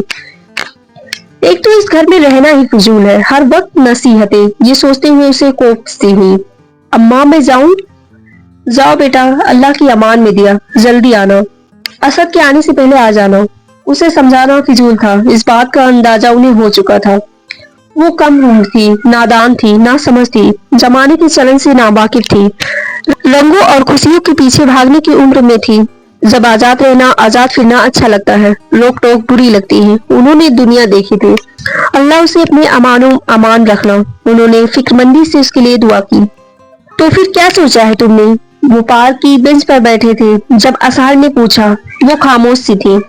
एक तो इस घर में रहना ही फिजूल है, हर वक्त नसीहतें, ये सोचते हुए उसे कोसती हुई। अम्मा, मैं जाऊं? जाओ बेटा, अल्लाह की अमान में दिया, जल्दी आना। असद के आने से पहले आ जाना। उसे समझाना फिजूल था, इस बात का अंदाजा उन्हें हो चुका था। वो कम उम्र थी, नादान थी, ना समझ थी, जमाने के चलन से नावाकिफ थी, रंगों और खुशियों के पीछे भागने की उम्र में थी। जब आजाद रहना, आजाद फिरना अच्छा लगता है, रोक टोक बुरी लगती है। उन्होंने दुनिया देखी थी। अल्लाह उसे अपने अमानो अमान रखना। उन्होंने फिक्रमंदी से उसके लिए दुआ की। तो फिर क्या सोचा है तुमने? वो पार्क की बेंच पर बैठे थे जब असहर ने पूछा। वो खामोश सी थी।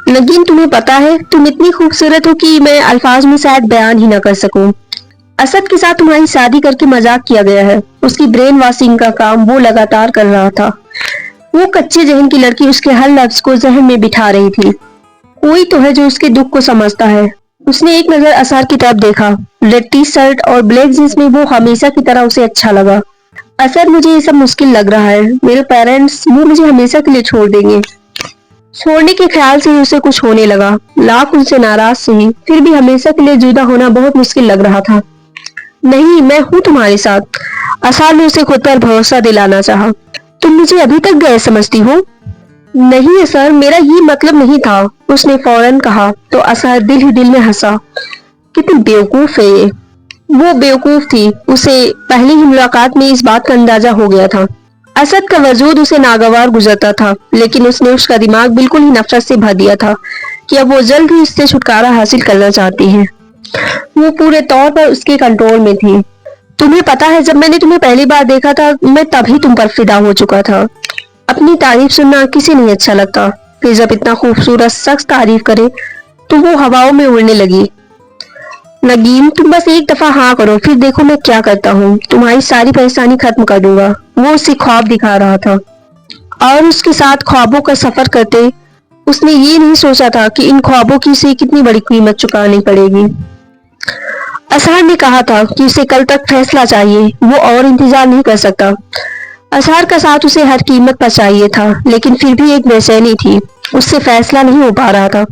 नगीन, तुम्हें पता है, तुम इतनी खूबसूरत हो कि मैं अल्फाज में शायद बयान ही न कर सकूं। असद के साथ तुम्हारी शादी करके मजाक किया गया है। उसकी ब्रेन वॉशिंग का काम वो लगातार कर रहा था। वो कच्चे जहन की लड़की उसके हर लफ्ज को जहन में बिठा रही थी। कोई तो है जो उसके दुख को समझता है। उसने एक नजर असहर की तरफ देखा। रेड टी शर्ट और ब्लैक जींस में वो हमेशा की तरह उसे अच्छा लगा। असहर, मुझे ये सब मुश्किल लग रहा है। मेरे पेरेंट्स वो मुझे हमेशा के लिए छोड़ देंगे। छोड़ने के ख्याल से ही उसे कुछ होने लगा। लाख उनसे नाराज सही, फिर भी हमेशा के लिए जुदा होना बहुत मुश्किल लग रहा था। नहीं, मैं हूँ तुम्हारे साथ। असार ने उसे खुद पर भरोसा दिलाना चाहा। तुम मुझे अभी तक गैर समझती हो? नहीं सर, मेरा ये मतलब नहीं था, उसने फौरन कहा। तो असार दिल ही दिल में हंसा। कितनी बेवकूफ है ये। वो बेवकूफ थी। उसे पहली ही मुलाकात में इस बात का अंदाजा हो गया था। असद का वजूद उसे नागवार गुजरता था, लेकिन उसने उसका दिमाग बिल्कुल ही नफरत से भर दिया था कि अब वो जल्द ही इससे छुटकारा हासिल करना चाहती है। वो पूरे तौर पर उसके कंट्रोल में थी। तुम्हें पता है, जब मैंने तुम्हें पहली बार देखा था, मैं तभी तुम पर फिदा हो चुका था। अपनी तारीफ सुनना किसे नहीं अच्छा लगता, फिर जब इतना खूबसूरत शख्स तारीफ करे तो वो हवाओं में उड़ने लगी। नगीन, तुम बस एक दफा हाँ करो, फिर देखो मैं क्या करता हूँ। तुम्हारी सारी परेशानी खत्म कर दूंगा। वो उसे ख्वाब दिखा रहा था और उसके साथ ख्वाबों का सफर करते उसने ये नहीं सोचा था कि इन ख्वाबों की उसे कितनी बड़ी कीमत चुकानी पड़ेगी। असहार ने कहा था कि उसे कल तक फैसला चाहिए, वो और इंतजार नहीं कर सकता। असहार का साथ उसे हर कीमत पर चाहिए था, लेकिन फिर भी एक बेचैनी थी। उससे फैसला नहीं हो पा रहा था।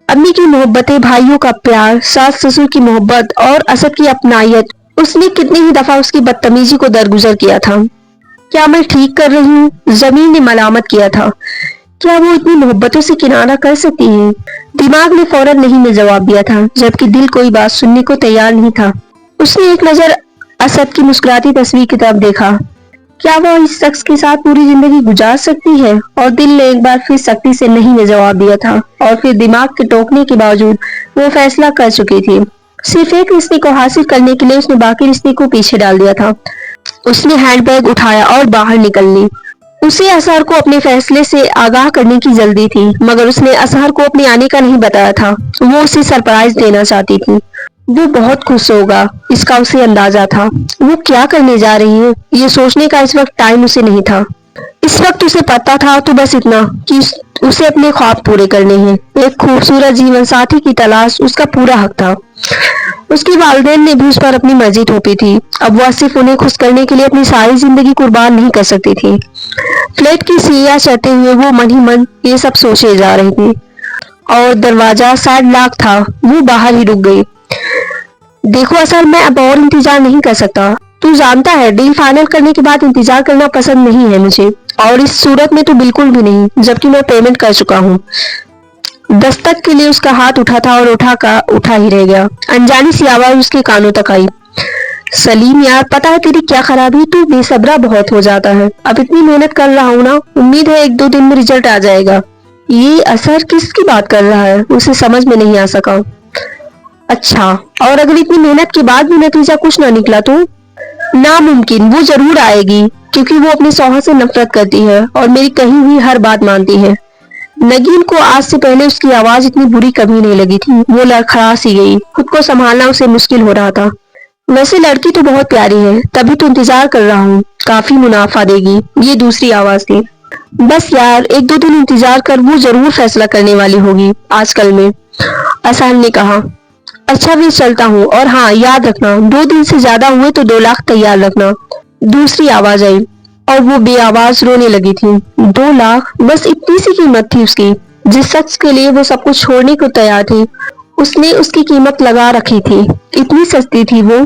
अम्मी की मोहब्बतें, भाइयों का प्यार, सास ससुर की मोहब्बत और असद की अपनायत, उसने कितनी ही दफा उसकी बदतमीजी को दरगुजर किया था। क्या मैं ठीक कर रही हूँ? जमीन ने मलामत किया था। क्या वो इतनी मोहब्बतों से किनारा कर सकती है? दिमाग ने फौरन नहीं में जवाब दिया था, जबकि दिल कोई बात सुनने को तैयार नहीं था। उसने एक नजर असद की मुस्कुराती तस्वीर की तरफ देखा। क्या वो इस शख्स के साथ पूरी जिंदगी गुजार सकती है? और दिल ने एक बार फिर सख्ती से नहीं में जवाब दिया था, और फिर दिमाग के टोकने के बावजूद वो फैसला कर चुकी थी। सिर्फ एक रिश्ते को हासिल करने के लिए उसने बाकी रिश्ते को पीछे डाल दिया था। उसने हैंडबैग उठाया और बाहर निकल ली। उसे असहर को अपने फैसले से आगाह करने की जल्दी थी, मगर उसने असहर को अपने आने का नहीं बताया था। वो उसे सरप्राइज देना चाहती थी। वो बहुत खुश होगा, इसका उसे अंदाजा था। वो क्या करने जा रही है, ये सोचने का इस वक्त टाइम उसे नहीं था। इस वक्त उसे पता था तो बस इतना कि उसे अपने ख्वाब पूरे करने हैं। एक खूबसूरत जीवन साथी की तलाश उसका पूरा हक था। उसके वालिदैन ने भी उस पर अपनी मर्जी थोपी थी। अब वह सिर्फ उन्हें खुश करने के लिए अपनी सारी जिंदगी कुर्बान नहीं कर सकती थी। फ्लैट की सीढ़ियां चढ़ते हुए वो मन ही मन ये सब सोचे जा रही थी, और दरवाजा 60 लाख था। वो बाहर ही रुक गई। देखो असल, मैं अब और इंतजार नहीं कर सकता। तू जानता है, डील फाइनल करने के बाद इंतजार करना पसंद नहीं है मुझे, और इस सूरत में तो बिल्कुल भी नहीं, जबकि मैं पेमेंट कर चुका हूँ। दस्तक के लिए उसका हाथ उठा था और उठा ही रह गया। अनजानी सी आवाज उसके कानों तक आई। सलीम यार, पता है तेरी क्या खराबी? तू बेसब्रा बहुत हो जाता है। अब इतनी मेहनत कर रहा हूँ ना, उम्मीद है 1-2 दिन में रिजल्ट आ जाएगा। ये असर किसकी बात कर रहा है? उसे समझ में नहीं आ सका। अच्छा, और अगर इतनी मेहनत के बाद भी नतीजा कुछ ना निकला तो? नामुमकिन, वो जरूर आएगी, क्योंकि वो अपने शौहर से नफरत करती है और मेरी कही हुई हर बात मानती है। नगीन को आज से पहले उसकी आवाज इतनी बुरी कभी नहीं लगी थी। वो लड़खड़ा सी गई। खुद को संभालना उसे मुश्किल हो रहा था। वैसे लड़की तो बहुत प्यारी है, तभी तो इंतजार कर रहा हूँ। काफी मुनाफा देगी, ये दूसरी आवाज थी। बस यार, 1-2 दिन इंतजार कर, वो जरूर फैसला करने वाली होगी आजकल में, असान ने कहा। अच्छा भी चलता हूँ, और हाँ याद रखना, 2 दिन से ज्यादा हुए तो 2 लाख तैयार रखना। दूसरी आवाज आई और वो बेआवाज रोने लगी थी। 2 लाख, बस इतनी सी कीमत थी उसकी। जिस शख्स के लिए वो सब कुछ छोड़ने को तैयार थी, उसने उसकी कीमत लगा रखी थी। इतनी सस्ती थी वो।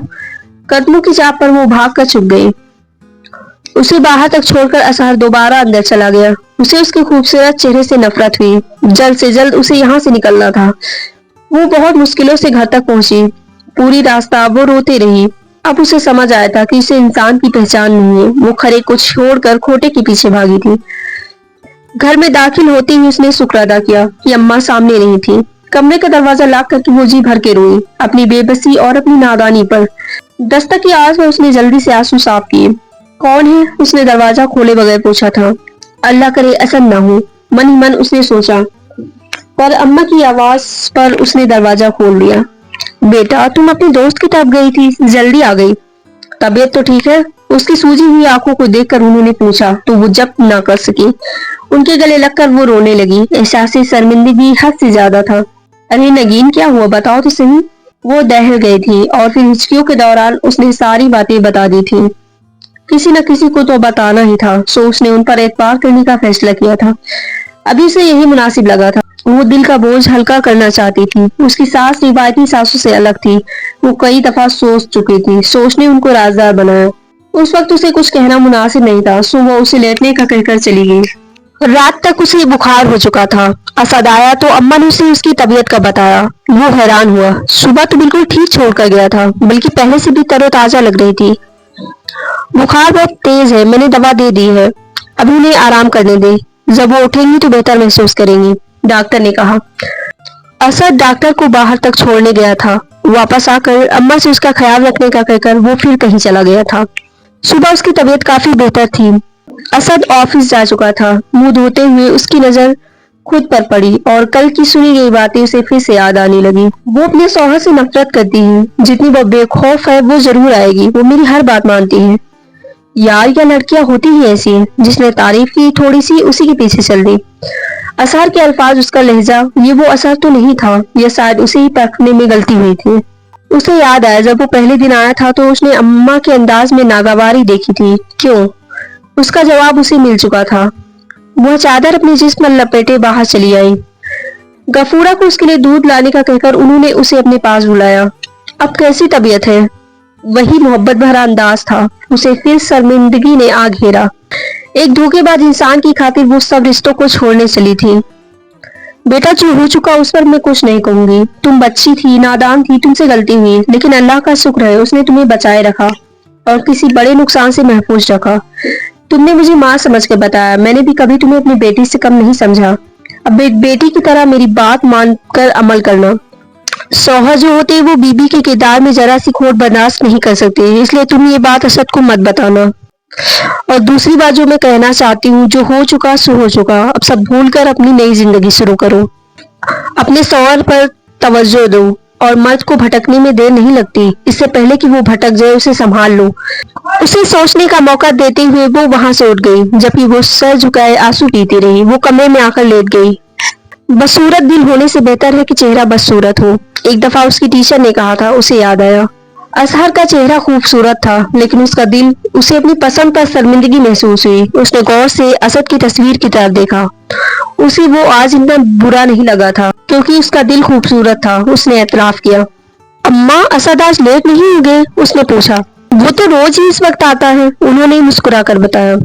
कदमों की चाप पर वो भाग कर छुप गई। उसे बाहर तक छोड़कर असहर दोबारा अंदर चला गया। उसे उसके खूबसूरत चेहरे से नफरत हुई। जल्द से जल्द उसे यहाँ से निकलना था। वो बहुत मुश्किलों से घर तक पहुंची। पूरी रास्ता वो रोती रही। अब उसे समझ आया था कि उसे इंसान की पहचान नहीं है। वो खरे को छोड़कर खोटे के पीछे भागी थी। घर में दाखिल होते ही उसने शुक्र अदा किया कि अम्मा सामने नहीं थी। कमरे का दरवाजा लॉक करके वो जी भर के रोई, अपनी बेबसी और अपनी नादानी पर। दस्तक की आवाज में उसने जल्दी से आंसू साफ किए। कौन है? उसने दरवाजा खोले बगैर पूछा था। अल्लाह करे असद ना हो, मन ही मन उसने सोचा, पर अम्मा की आवाज पर उसने दरवाजा खोल दिया। बेटा, तुम अपने दोस्त की तरफ गई थी, जल्दी आ गई। तबीयत तो ठीक है? उसकी सूजी हुई आंखों को देखकर उन्होंने पूछा तो वो जब्त ना कर सकी। उनके गले लगकर वो रोने लगी। एहसास शर्मिंदगी हद से ज्यादा था। अरे नगीन, क्या हुआ, बताओ तो सही। वो दहल गई थी और फिर हिचकियों के दौरान उसने सारी बातें बता दी थी। किसी न किसी को तो बताना ही था, सो उसने उन पर एतबार करने का फैसला किया था। ابھی اسے یہی مناسب لگا تھا. وہ دل کا بوجھ ہلکا کرنا چاہتی تھی. اس کی ساس روایتی ساسوں سے الگ تھی. وہ کئی دفعہ سوچ چکی تھی. سوچ نے ان کو رازدار بنایا. اس وقت اسے کچھ کہنا مناسب نہیں تھا. صبح اسے لیٹنے کا کہہ کر چلی گئی. رات تک اسے بخار ہو چکا تھا. اسد آیا تو اما نے اسے اس کی طبیعت کا بتایا. وہ حیران ہوا. صبح تو بالکل ٹھیک چھوڑ کر گیا تھا, بلکہ پہلے سے بھی تر و تازہ لگ رہی تھی. بخار بہت تیز ہے, میں نے دوا دے دی ہے, ابھی انہیں آرام کرنے دے. جب وہ اٹھیں گی تو بہتر محسوس کریں گی, ڈاکٹر نے کہا. اسد ڈاکٹر کو باہر تک چھوڑنے گیا تھا. واپس آ کر اما سے اس کا خیال رکھنے کا کہہ کر وہ پھر کہیں چلا گیا تھا. صبح اس کی طبیعت کافی بہتر تھی. اسد آفس جا چکا تھا. منہ دھوتے ہوئے اس کی نظر خود پر پڑی اور کل کی سنی گئی باتیں اسے پھر سے یاد آنے لگی. وہ اپنے شوہر سے نفرت کرتی ہے. جتنی وہ بے خوف ہے وہ ضرور آئے گی. وہ میری ہر بات مانتی ہے. یار یہ لڑکیاں ہوتی ہی ایسی ہیں. جس نے تعریف کی تھوڑی سی اسی کے پیچھے چل دی. اظہر کے الفاظ, اس کا لہجہ, یہ وہ اثر تو نہیں تھا. یہ شاید اسے ہی پرکھنے میں غلطی ہوئی تھی. اسے یاد آیا جب وہ پہلے دن آیا تھا تو اس نے اماں کے انداز میں ناگواری دیکھی تھی. کیوں؟ اس کا جواب اسے مل چکا تھا. وہ چادر اپنے جسم پر لپیٹے باہر چلی آئی. غفورہ کو اس کے لیے دودھ لانے کا کہہ کر انہوں نے اسے اپنے پاس بلایا. اب کیسی طبیعت ہے؟ وہی محبت بھرا انداز تھا. اسے پھر شرمندگی نے آ گھیرا. ایک دھوکے باز انسان کی خاطر وہ سب رشتوں کو چھوڑنے چلی تھی. بیٹا جو ہو چکا اس پر میں کچھ نہیں کہوں گی. تم بچی تھی, نادان تھی, تم سے غلطی ہوئی, لیکن اللہ کا شکر ہے اس نے تمہیں بچائے رکھا اور کسی بڑے نقصان سے محفوظ رکھا. تم نے مجھے ماں سمجھ کے بتایا. میں نے بھی کبھی تمہیں اپنی بیٹی سے کم نہیں سمجھا. اب ایک بیٹی کی طرح میری بات مان کر عمل کرنا. شوہر جو ہوتے وہ بیوی کے کردار میں ذرا سی کھوٹ برداشت نہیں کر سکتے, اس لیے تم یہ بات اسد کو مت بتانا. اور دوسری بات جو میں کہنا چاہتی ہوں, جو ہو چکا سو ہو چکا. اب سب بھول کر اپنی نئی زندگی شروع کرو. اپنے شوہر پر توجہ دو, اور مرد کو بھٹکنے میں دیر نہیں لگتی. اس سے پہلے کہ وہ بھٹک جائے اسے سنبھال لو. اسے سوچنے کا موقع دیتے ہوئے وہ وہاں سے اٹھ گئی, جبکہ وہ سر جھکائے آنسو پیتی رہی. وہ کمرے میں آ کر لیٹ گئی. بدصورت دل ہونے سے بہتر ہے کہ چہرہ بدصورت ہو. ایک دفعہ اس کی ٹیچر نے کہا تھا. اسے یاد آیا. اظہر کا چہرہ خوبصورت تھا, لیکن اس کا دل. اسے اپنی پسند پر شرمندگی محسوس ہوئی. اس نے غور سے اسد کی تصویر کی طرف دیکھا. اسے وہ آج اتنا برا نہیں لگا تھا, کیونکہ اس کا دل خوبصورت تھا. اس نے اعتراف کیا. اماں اسد آج لیٹ نہیں ہو گئے؟ اس نے پوچھا. وہ تو روز ہی اس وقت آتا ہے, انہوں نے مسکرا کر بتایا.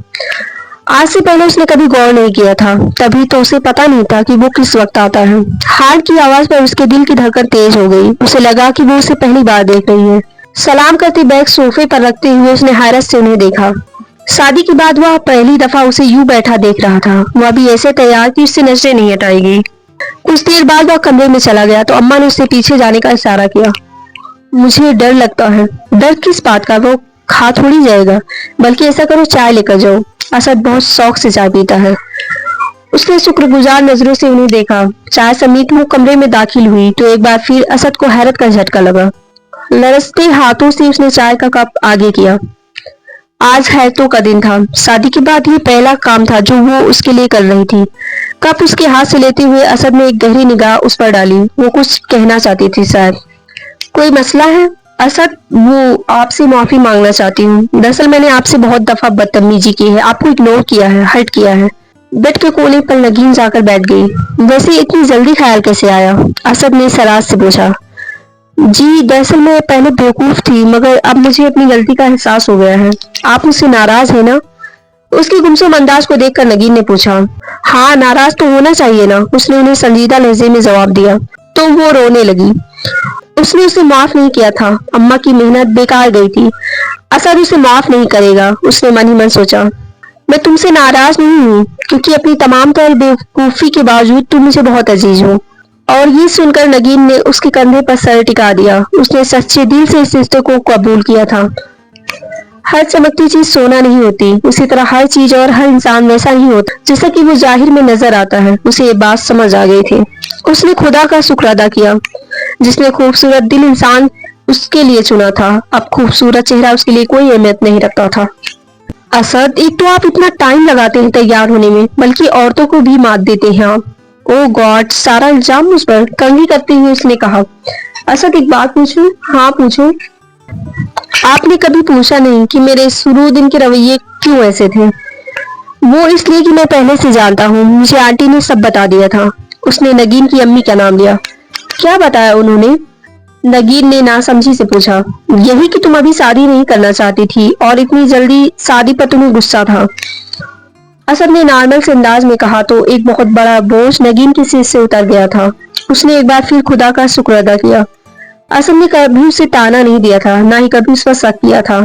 آج سے پہلے اس نے کبھی غور نہیں کیا تھا, تبھی تو اسے پتا نہیں تھا کہ وہ کس وقت آتا ہے. ہارٹ کی آواز پر اس کے دل کی دھڑکن تیز ہو گئی. اسے لگا کہ وہ اسے پہلی بار دیکھ رہی ہے. سلام کرتے بیگ صوفے پر رکھتے ہوئے اس نے حیرت سے انہیں دیکھا. شادی کے بعد وہ پہلی دفعہ اسے یوں بیٹھا دیکھ رہا تھا. وہ ابھی ایسے تیار کہ اس سے نظریں نہیں ہٹائے گی. کچھ دیر بعد وہ کمرے میں چلا گیا تو اماں نے اس سے پیچھے جانے کا اشارہ کیا. مجھے ڈر لگتا ہے. ڈر کس بات کا؟ وہ کھا تھوڑی جائے گا. بلکہ ایسا کرو, چائے لے کر جاؤ. اسد بہت شوق سے چائے پیتا ہے. اس نے شکر گزار نظروں سے انہیں دیکھا. چائے سمیت وہ کمرے میں داخل ہوئی تو ایک بار پھر اسد کو حیرت کا جھٹکا لگا. لرزتے ہاتھوں سے اس نے چائے کا کپ آگے کیا. آج حیرتوں کا دن تھا. شادی کے بعد یہ پہلا کام تھا جو وہ اس کے لیے کر رہی تھی. کپ اس کے ہاتھ سے لیتے ہوئے اسد نے ایک گہری نگاہ اس پر ڈالی. وہ کچھ کہنا چاہتی تھی شاید. کوئی مسئلہ ہے؟ اسد, وہ آپ سے معافی مانگنا چاہتی ہوں. دراصل میں نے آپ سے بہت دفعہ بدتمیزی کی ہے, آپ کو اگنور کیا ہے, ہرٹ کیا ہے. بیڈ کے کونے پر نگین جا کر بیٹھ گئی. ویسے اتنی جلدی خیال کیسے آیا؟ اسد نے سراج سے پوچھا. جی دراصل میں پہلے بیوقوف تھی, مگر اب مجھے اپنی غلطی کا احساس ہو گیا ہے. آپ مجھ سے ناراض ہیں نا؟ اس کے گمسم انداز کو دیکھ کر نگین نے پوچھا. ہاں ناراض تو ہونا چاہیے نا, اس نے انہیں سنجیدہ لہجے میں جواب دیا. تو وہ رونے لگی. اس نے اسے معاف نہیں کیا تھا. اماں کی محنت بیکار گئی تھی. اسد اسے معاف نہیں کرے گا, اس نے من ہی من سوچا. میں تم سے ناراض نہیں ہوں, کیونکہ اپنی تمام تر بیوقوفی کے باوجود تم مجھے بہت عزیز ہو. اور یہ سن کر نگین نے اس کے کندھے پر سر ٹکا دیا. اس نے سچے دل سے اس رشتے کو قبول کیا تھا. ہر چمکتی چیز سونا نہیں ہوتی, اسی طرح ہر چیز اور ہر انسان ویسا نہیں ہوتا جیسا کہ وہ ظاہر میں نظر آتا ہے. اسے یہ بات سمجھ آ گئی تھی. اس نے خدا کا شکر ادا کیا جس نے خوبصورت دل انسان اس کے لیے چنا تھا. اب خوبصورت چہرہ اس کے لیے کوئی اہمیت نہیں رکھتا تھا. اسد, ایک تو آپ اتنا ٹائم لگاتے ہیں تیار ہونے میں, بلکہ عورتوں کو بھی مات دیتے ہیں آپ. او گاڈ, سارا الزام مجھ پر, کنگھی کرتے ہوئے اس نے کہا. اسد, ایک بات پوچھوں؟ ہاں پوچھو. آپ نے کبھی پوچھا نہیں کہ میرے شروع دن کے رویے کیوں ایسے تھے؟ وہ اس لیے کہ میں پہلے سے جانتا ہوں، مجھے آنٹی نے سب بتا دیا تھا۔ اس نے نگین کی امی کا نام لیا۔ کیا بتایا انہوں نے؟ نگین نے ناسمجھی سے پوچھا۔ یہی کہ تم ابھی شادی نہیں کرنا چاہتی تھی اور اتنی جلدی شادی پر تمہیں غصہ تھا۔ اسد نے نارمل سے انداز میں کہا تو ایک بہت بڑا بوجھ نگین کے سر سے اتر گیا تھا۔ اس نے ایک بار پھر خدا کا شکر ادا کیا۔ اسد نے کبھی اسے تانا نہیں دیا تھا، نہ ہی کبھی اس پر شک کیا تھا۔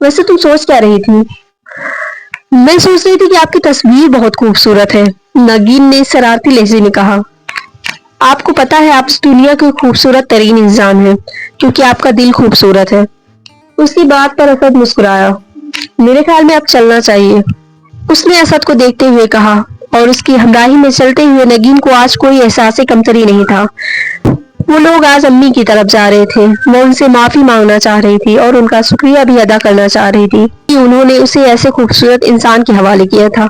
ویسے تم سوچ کیا رہی تھی؟ میں سوچ رہی تھی کہ آپ کی تصویر بہت خوبصورت ہے، نگین نے شرارتی لہجے میں کہا۔ آپ کو پتا ہے آپ اس دنیا کے خوبصورت ترین انسان ہیں کیونکہ آپ کا دل خوبصورت ہے۔ اس کی بات پر اسد مسکرایا۔ میرے خیال میں اب چلنا چاہیے، اس نے اسد کو دیکھتے ہوئے کہا، اور اس کی ہمراہی میں چلتے ہوئے نگین کو آج کوئی احساس کمتری نہیں تھا۔ وہ لوگ آج امی کی طرف جا رہے تھے۔ وہ ان سے معافی مانگنا چاہ رہی تھی اور ان کا شکریہ بھی ادا کرنا چاہ رہی تھی کہ انہوں نے اسے ایسے خوبصورت انسان کے حوالے کیا تھا۔